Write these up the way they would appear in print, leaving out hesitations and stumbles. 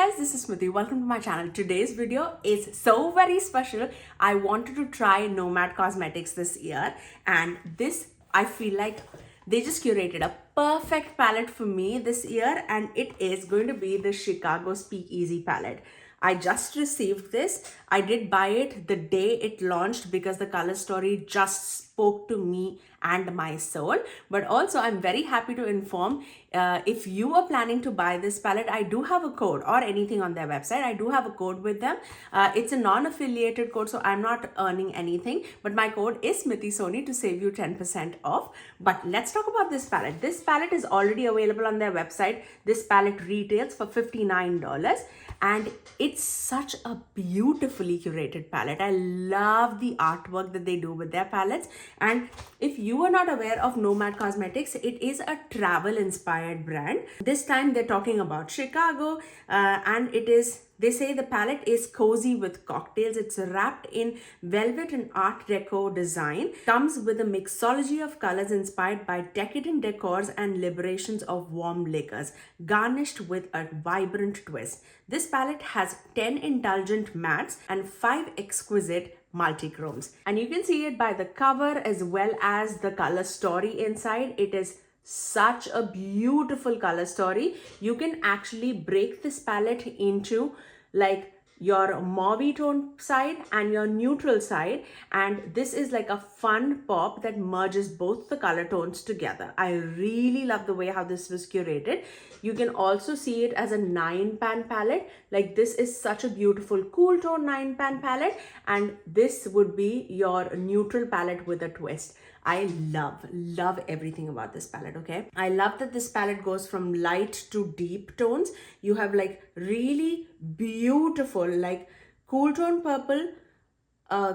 guys, this is Smithy. Welcome to my channel. Today's video is so very special. I wanted to try Nomad Cosmetics this year, and this, I feel like they just curated a perfect palette for me this year, and it is going to be the Chicago Speakeasy palette. I just received this. I did buy it the day it launched because the color story just spoke to me and my soul. But also I'm very happy to inform if you are planning to buy this palette, I do have a code, or anything on their website. I do have a code with them. It's a non-affiliated code, so I'm not earning anything, but my code is Smithy Sony to save you 10% off. But let's talk about this palette. This palette is already available on their website. This palette retails for $59. And it's such a beautifully curated palette. I love the artwork that they do with their palettes. And if you are not aware of Nomad Cosmetics, it is a travel inspired brand. This time they're talking about Chicago, and they say the palette is cozy with cocktails. It's wrapped in velvet and art deco design. Comes with a mixology of colors inspired by decadent decors and liberations of warm liquors, garnished with a vibrant twist. This palette has 10 indulgent mattes and 5 exquisite multichromes. And you can see it by the cover as well as the color story inside. It is such a beautiful color story. You can actually break this palette into like your mauve tone side and your neutral side, and this is like a fun pop that merges both the color tones together. I really love the way how this was curated. You can also see it as a 9-pan palette. Like, this is such a beautiful cool tone 9-pan palette, and this would be your neutral palette with a twist. I love everything about this palette, okay? I love that this palette goes from light to deep tones. You have like really beautiful like cool tone purple, a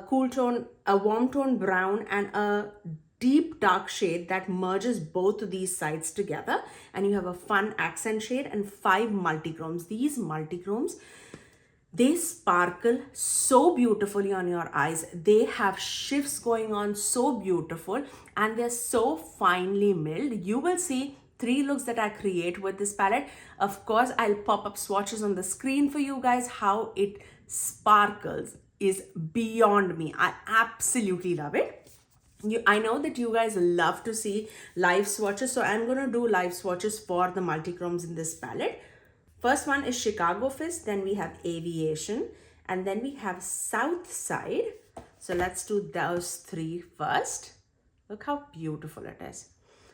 warm tone brown, and a deep dark shade that merges both of these sides together. And you have a fun accent shade and 5 multichromes. These multichromes, they sparkle so beautifully on your eyes. They have shifts going on so beautiful, and they're so finely milled. You will see 3 looks that I create with this palette. Of course, I'll pop up swatches on the screen for you guys. How it sparkles is beyond me. I absolutely love it. I know that you guys love to see live swatches, so I'm going to do live swatches for the multichromes in this palette. First one is Chicago Fizz, then we have Aviation, and then we have South Side. So let's do those 3 first. Look how beautiful it is.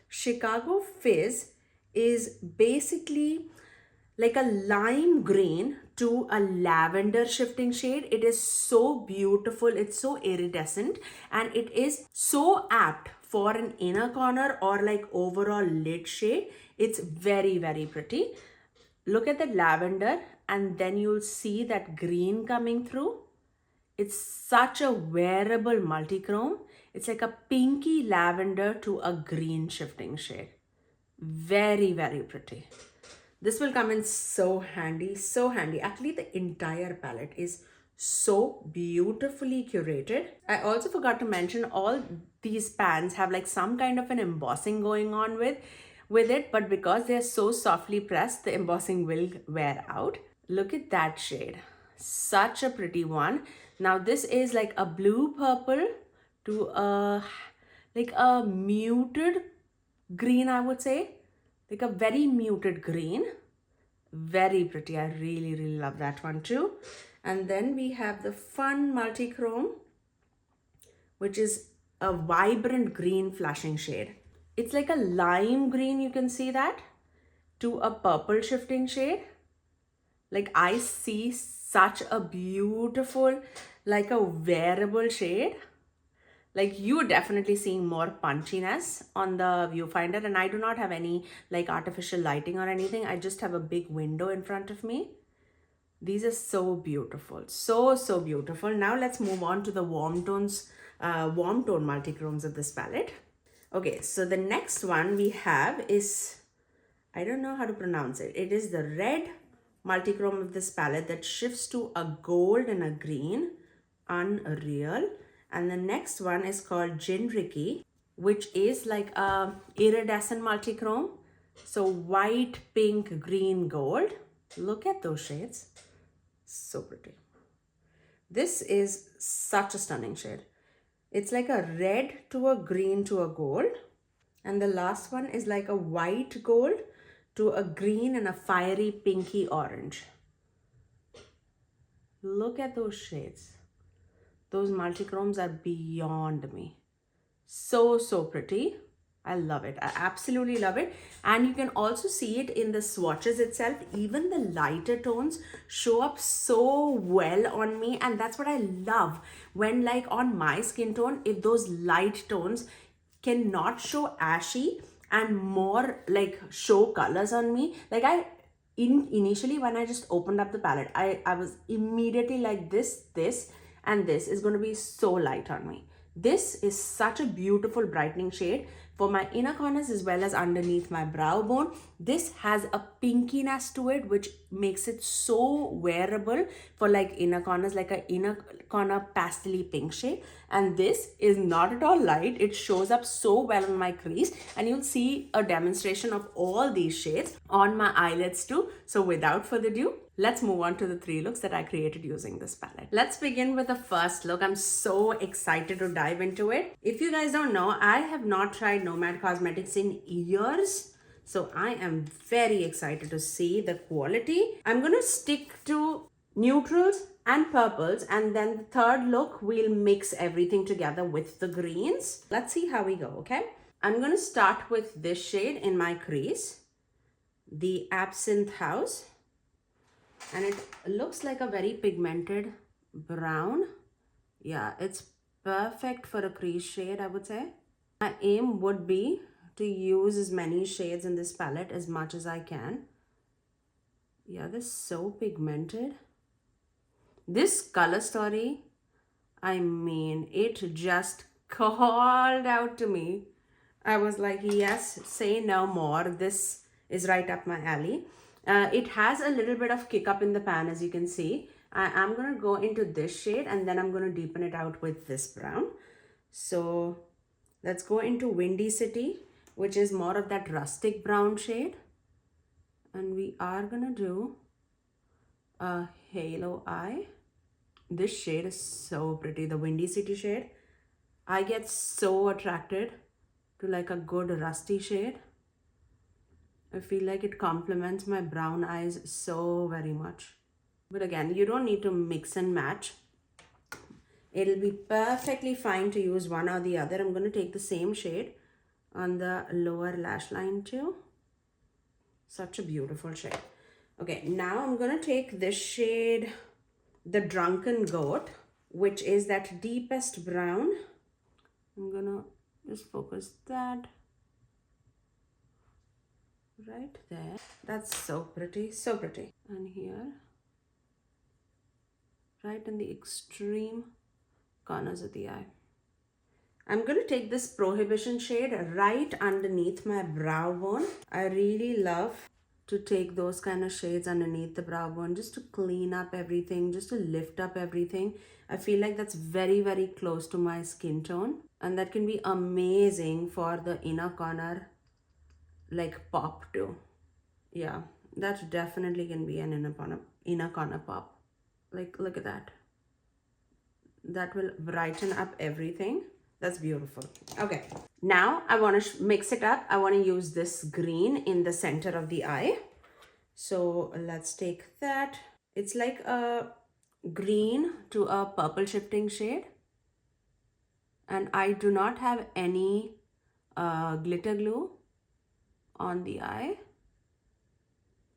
Chicago Fizz is basically like a lime green to a lavender shifting shade. It is so beautiful. It's so iridescent, and it is so apt for an inner corner or like overall lid shade. It's very, very pretty. Look at the lavender, and then you'll see that green coming through. It's such a wearable multichrome. It's like a pinky lavender to a green shifting shade. Very, very pretty. This will come in so handy, so handy. Actually, the entire palette is so beautifully curated. I also forgot to mention all these pans have like some kind of an embossing going on with it, but because they're so softly pressed, the embossing will wear out. Look at that shade. Such a pretty one. Now this is like a blue purple to like a muted green, I would say. Like a very muted green. Very pretty. I really love that one too. And then we have the fun multichrome, which is a vibrant green flashing shade. It's like a lime green, you can see that, to a purple shifting shade. Like, I see such a beautiful, like a wearable shade. Like, you're definitely seeing more punchiness on the viewfinder, and I do not have any like artificial lighting or anything. I just have a big window in front of me. These are so beautiful, so beautiful. Now let's move on to the warm tone multichromes of this palette. Okay, so the next one we have is, I don't know how to pronounce it. It is the red multichrome of this palette that shifts to a gold and a green. Unreal. And the next one is called Gin Ricky, which is like a iridescent multichrome. So white, pink, green, gold. Look at those shades. So pretty. This is such a stunning shade. It's like a red to a green to a gold. And the last one is like a white gold to a green and a fiery pinky orange. Look at those shades. Those multichromes are beyond me. So, so pretty. I love it. I absolutely love it. And you can also see it in the swatches itself. Even the lighter tones show up so well on me. And that's what I love when, like, on my skin tone, if those light tones cannot show ashy and more like show colors on me. Like initially when I just opened up the palette, I was immediately like this and this is going to be so light on me. This is such a beautiful brightening shade for my inner corners as well as underneath my brow bone. This has a pinkiness to it, which makes it so wearable for like inner corners, like a inner corner pastel pink shade. And this is not at all light. It shows up so well on my crease, and you'll see a demonstration of all these shades on my eyelids too. So without further ado, let's move on to the 3 looks that I created using this palette. Let's begin with the first look. I'm so excited to dive into it. If you guys don't know, I have not tried Nomad Cosmetics in years. So I am very excited to see the quality. I'm going to stick to neutrals and purples, and then the third look, we'll mix everything together with the greens. Let's see how we go, okay? I'm going to start with this shade in my crease, the Absinthe House. And it looks like a very pigmented brown. Yeah, it's perfect for a crease shade, I would say. My aim would be to use as many shades in this palette as much as I can. Yeah, this is so pigmented. This color story, I mean, it just called out to me. I was like, yes, say no more. This is right up my alley. It has a little bit of kick up in the pan, as you can see. I'm going to go into this shade and then I'm going to deepen it out with this brown. So let's go into Windy City, which is more of that rustic brown shade. And we are going to do a halo eye. This shade is so pretty, the Windy City shade. I get so attracted to like a good rusty shade. I feel like it complements my brown eyes so very much. But again, you don't need to mix and match. It'll be perfectly fine to use one or the other. I'm going to take the same shade on the lower lash line too. Such a beautiful shade. Okay, now I'm going to take this shade, the Drunken Goat, which is that deepest brown. I'm going to just focus that right there. That's so pretty, so pretty. And here, right in the extreme corners of the eye. I'm going to take this Prohibition shade right underneath my brow bone. I really love to take those kind of shades underneath the brow bone just to clean up everything, just to lift up everything. I feel like that's very, very close to my skin tone, and that can be amazing for the inner corner like pop too. Yeah, that definitely can be an inner corner pop. Like, look at that. That will brighten up everything. That's beautiful. Okay, now I want to mix it up. I want to use this green in the center of the eye. So let's take that. It's like a green to a purple shifting shade. And I do not have any glitter glue on the eye.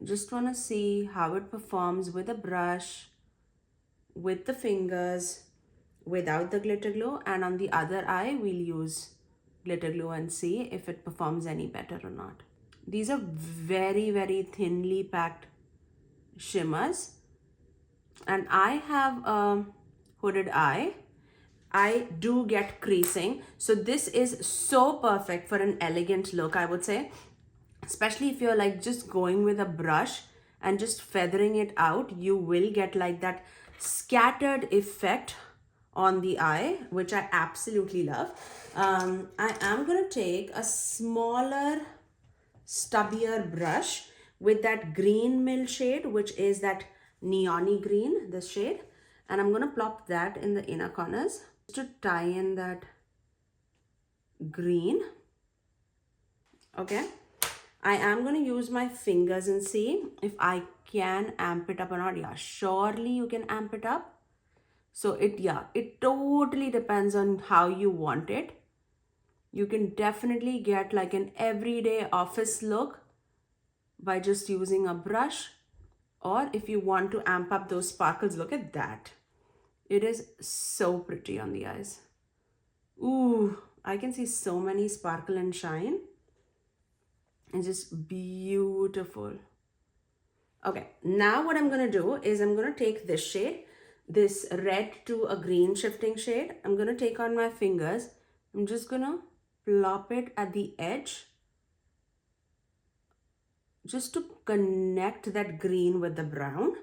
Just want to see how it performs with a brush, with the fingers, without the glitter glue, and on the other eye we'll use glitter glue and see if it performs any better or not. These are very, very thinly packed shimmers, and I have a hooded eye. I do get creasing, so this is so perfect for an elegant look, I would say, especially if you're like just going with a brush and just feathering it out. You will get like that scattered effect on the eye, which I absolutely love. I am going to take a smaller, stubbier brush, with that green mill shade, which is that neon-y green, this shade. And I'm going to plop that in the inner corners to tie in that green. Okay. I am going to use my fingers and see if I can amp it up or not. Yeah, surely you can amp it up. So it totally depends on how you want it. You can definitely get like an everyday office look by just using a brush, or if you want to amp up those sparkles, look at that. It is so pretty on the eyes. Ooh, I can see so many sparkle and shine. It's just beautiful. Okay, now what I'm going to do is I'm going to take this shade, this red to a green shifting shade. I'm going to take on my fingers. I'm just going to plop it at the edge just to connect that green with the brown.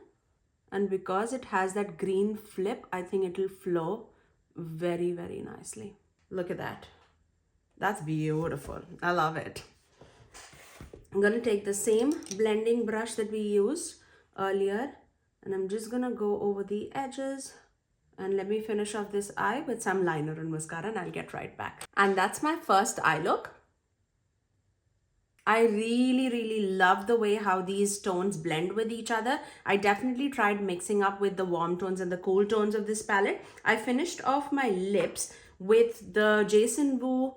And because it has that green flip, I think it will flow very, very nicely. Look at that. That's beautiful. I love it. I'm going to take the same blending brush that we used earlier, and I'm just going to go over the edges. And let me finish off this eye with some liner and mascara, and I'll get right back. And that's my first eye look. I really, really love the way how these tones blend with each other. I definitely tried mixing up with the warm tones and the cool tones of this palette. I finished off my lips with the Jason Wu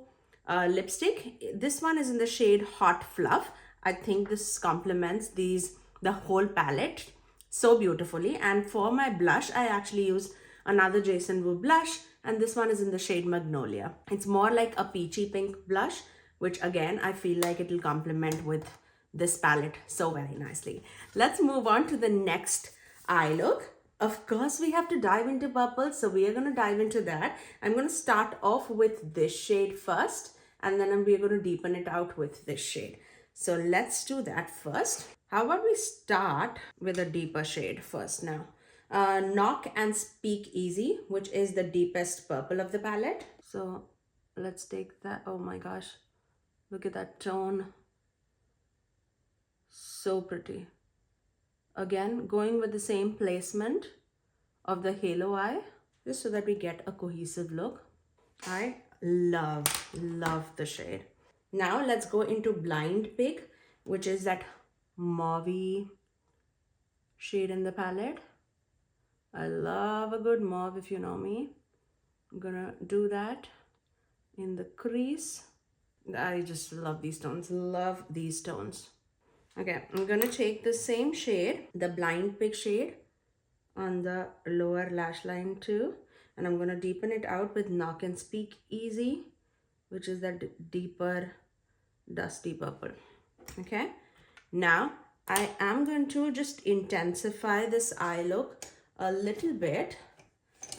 lipstick. This one is in the shade Hot Fluff. I think this complements the whole palette so beautifully. And for my blush, I actually use another Jason Wu blush, and this one is in the shade Magnolia. It's more like a peachy pink blush, which again, I feel like it will complement with this palette so very nicely. Let's move on to the next eye look. Of course, we have to dive into purple, so we are going to dive into that. I'm going to start off with this shade first, and then we're going to deepen it out with this shade. So let's do that first. How about we start with a deeper shade first now? Knock and Speakeasy, which is the deepest purple of the palette. So let's take that. Oh my gosh, look at that tone. So pretty. Again, going with the same placement of the halo eye, just so that we get a cohesive look. I love the shade. Now let's go into Blind Pig, which is that mauve shade in the palette. I love a good mauve, if you know me. I'm gonna do that in the crease. I just love these tones, love these tones. Okay, I'm gonna take the same shade, the Blind Pig shade, on the lower lash line too, and I'm gonna deepen it out with Knock and Speakeasy, which is that deeper dusty purple. Okay, now I am going to just intensify this eye look a little bit,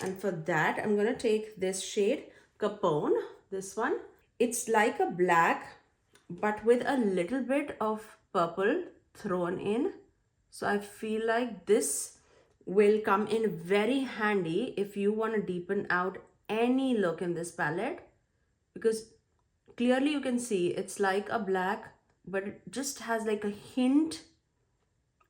and for that I'm going to take this shade Capone, this one. It's like a black but with a little bit of purple thrown in, so I feel like this will come in very handy if you want to deepen out any look in this palette, because clearly you can see it's like a black, but it just has like a hint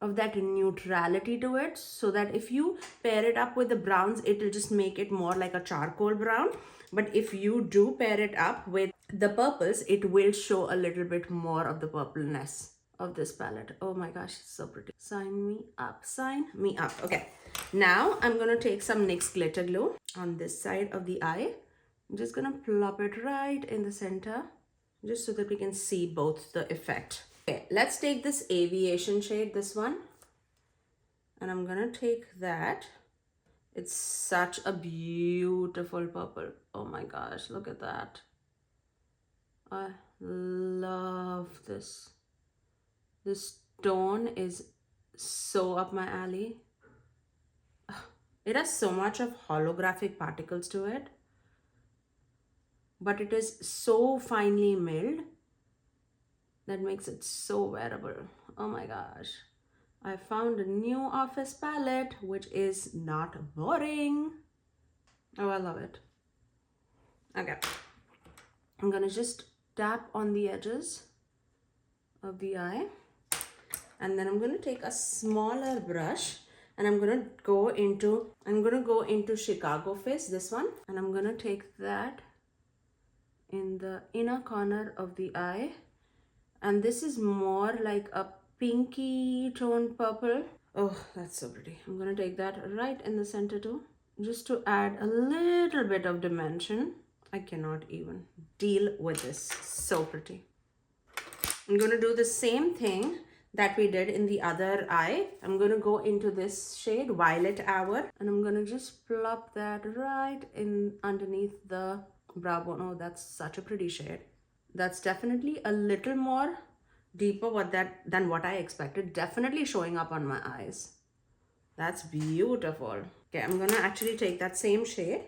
of that neutrality to it, so that if you pair it up with the browns, it will just make it more like a charcoal brown. But if you do pair it up with the purples, it will show a little bit more of the purpleness of this palette. Oh my gosh, it's so pretty. Sign me up, sign me up. Okay, now I'm gonna take some NYX glitter glue on this side of the eye. I'm just gonna plop it right in the center, just so that we can see both the effect. Okay, let's take this Aviation shade, this one, and I'm gonna take that. It's such a beautiful purple. Oh my gosh, look at that. I love this. This tone is so up my alley. It has so much of holographic particles to it, but it is so finely milled that makes it so wearable. Oh my gosh. I found a new office palette which is not boring. Oh, I love it. Okay. I'm gonna just tap on the edges of the eye. And then I'm going to take a smaller brush and I'm going to go into Chicago Face, this one, and I'm going to take that in the inner corner of the eye. And this is more like a pinky toned purple. Oh, that's so pretty. I'm going to take that right in the center too, just to add a little bit of dimension. I cannot even deal with this. So pretty. I'm going to do the same thing that we did in the other eye. I'm going to go into this shade, Violet Hour, and I'm going to just plop that right in underneath the brow bone. Oh, that's such a pretty shade. That's definitely a little more deeper than what I expected. Definitely showing up on my eyes. That's beautiful. Okay, I'm going to actually take that same shade,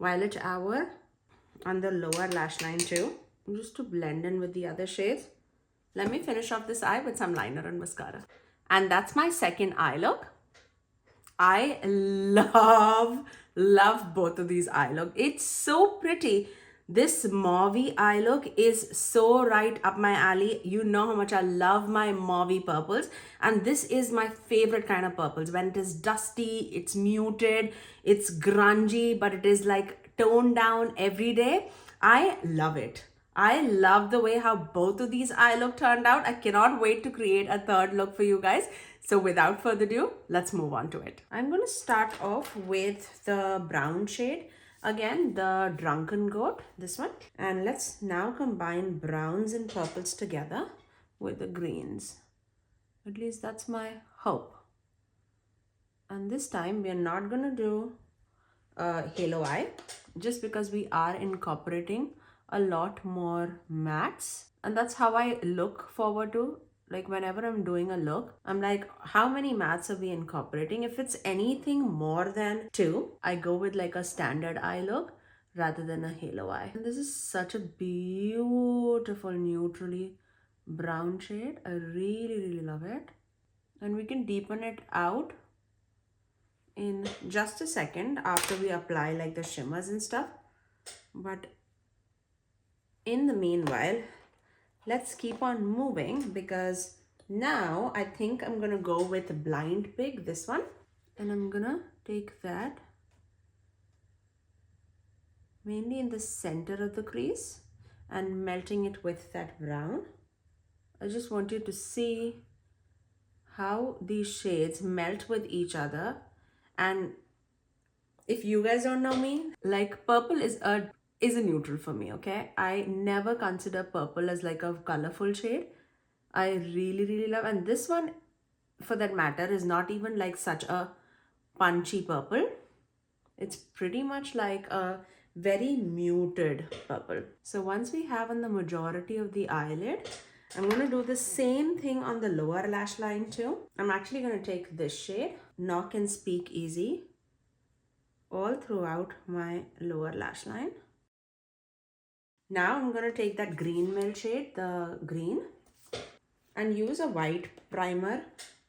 Violet Hour, on the lower lash line too, just to blend in with the other shades. Let me finish off this eye with some liner and mascara. And that's my second eye look. I love both of these eye look. It's so pretty. This mauvey eye look is so right up my alley. You know how much I love my mauvey purples. And this is my favorite kind of purples. When it is dusty, it's muted, it's grungy, but it is like toned down every day. I love it. I love the way how both of these eye look turned out. I cannot wait to create a third look for you guys. So without further ado, let's move on to it. I'm going to start off with the brown shade. Again, the Drunken Goat, this one. And let's now combine browns and purples together with the greens. At least that's my hope. And this time we are not going to do a halo eye, just because we are incorporating a lot more mattes, and that's how I look forward to. Like whenever I'm doing a look, I'm like, how many mattes are we incorporating? If it's anything more than 2, I go with like a standard eye look rather than a halo eye. And this is such a beautiful neutrally brown shade. I really love it. And we can deepen it out in just a second after we apply like the shimmers and stuff. But in the meanwhile, let's keep on moving, because now I think I'm gonna go with Blind Pig, this one, and I'm gonna take that mainly in the center of the crease and melting it with that brown. I just want you to see how these shades melt with each other. And if you guys don't know me, like purple is a neutral for me, okay? I never consider purple as like a colorful shade. I really love, and this one for that matter is not even like such a punchy purple. It's pretty much like a very muted purple. So once we have on the majority of the eyelid, I'm going to do the same thing on the lower lash line too. I'm actually going to take this shade, Knock and Speak Easy, all throughout my lower lash line. Now I'm going to take that green melt shade, the green, and use a white primer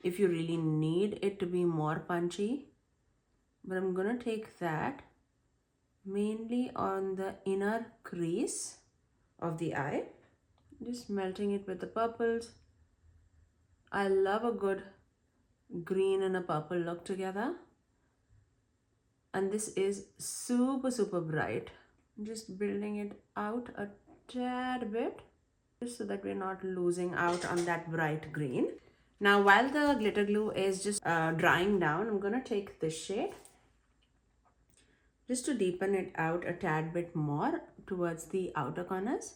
if you really need it to be more punchy. But I'm going to take that mainly on the inner crease of the eye, just melting it with the purples. I love a good green and a purple look together. And this is super bright. Just building it out a tad bit, just so that we're not losing out on that bright green. Now, while the glitter glue is just drying down, I'm gonna take this shade just to deepen it out a tad bit more towards the outer corners.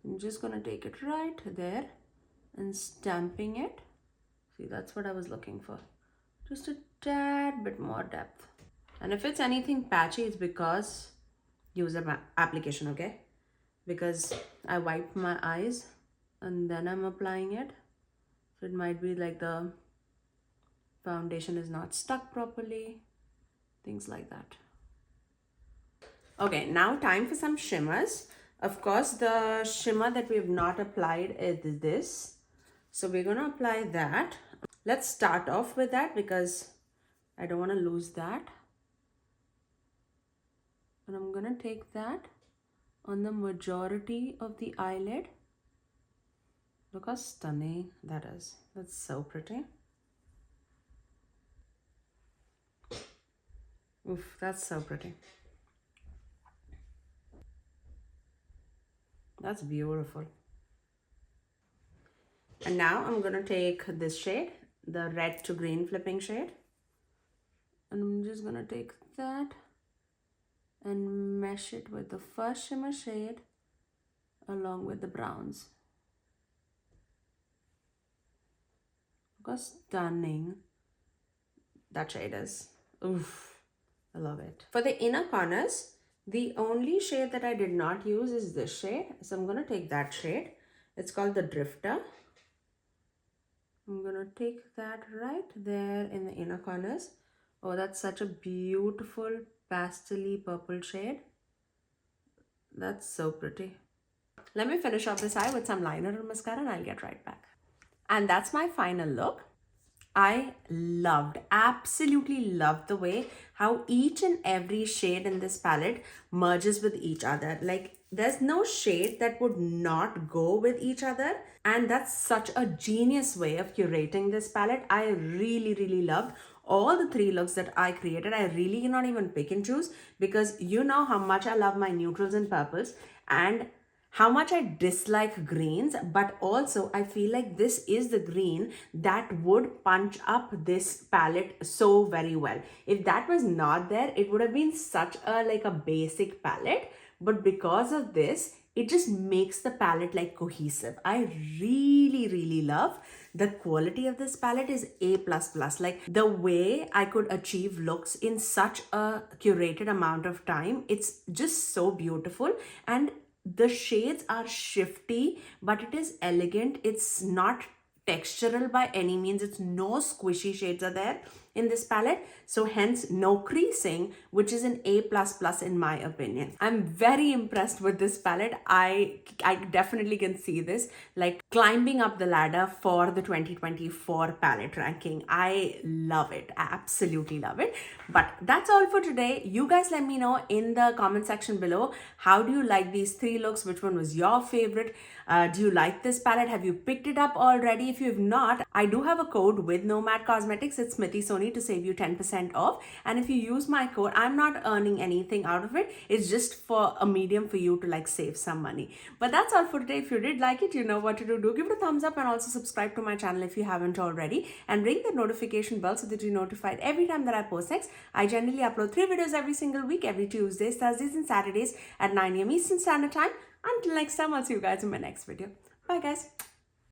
I'm just gonna take it right there and stamping it. See, that's what I was looking for. Just a tad bit more depth. And if it's anything patchy, it's because user application, okay? Because I wiped my eyes and then I'm applying it. So it might be like the foundation is not stuck properly, things like that. Okay, now time for some shimmers. Of course, the shimmer that we have not applied is this. So we're gonna apply that. Let's start off with that because I don't wanna lose that. And I'm gonna take that on the majority of the eyelid. Look how stunning that is. That's so pretty. Oof, that's so pretty. That's beautiful. And now I'm gonna take this shade, the red to green flipping shade. And I'm just gonna take that and mesh it with the first shimmer shade along with the browns. Look how stunning that shade is. Oof, I love it. For the inner corners, the only shade that I did not use is this shade. So I'm gonna take that shade. It's called the Drifter. I'm gonna take that right there in the inner corners. Oh, that's such a beautiful pastel-y purple shade. That's so pretty. Let me finish off this eye with some liner and mascara and I'll get right back. And that's my final look. I absolutely loved the way how each and every shade in this palette merges with each other. Like, there's no shade that would not go with each other. And that's such a genius way of curating this palette. I really loved all the 3 looks that I created. I really cannot even pick and choose because you know how much I love my neutrals and purples and how much I dislike greens, but also I feel like this is the green that would punch up this palette so very well. If that was not there, it would have been such a basic palette, but because of this, it just makes the palette like cohesive. I really love the quality of this palette is A++. Like the way I could achieve looks in such a curated amount of time, it's just so beautiful. And the shades are shifty, but it is elegant. It's not textural by any means. It's no squishy shades are there in this palette, so hence no creasing, which is an A++ in my opinion. I'm very impressed with this palette. I definitely can see this like climbing up the ladder for the 2024 palette ranking. I love it. I absolutely love it. But that's all for today. You guys let me know in the comment section below, how do you like these 3 looks? Which one was your favorite? Do you like this palette? Have you picked it up already? If you have not, I do have a code with Nomad Cosmetics. It's Smithy Sony to save you 10% off. And if you use my code, I'm not earning anything out of it. It's just for a medium for you to like save some money. But that's all for today. If you did like it, you know what to do. Do give it a thumbs up and also subscribe to my channel if you haven't already. And ring the notification bell so that you're notified every time that I post next. I generally upload 3 videos every single week, every Tuesdays, Thursdays, and Saturdays at 9 AM Eastern Standard Time. Until next time, I'll see you guys in my next video. Bye guys.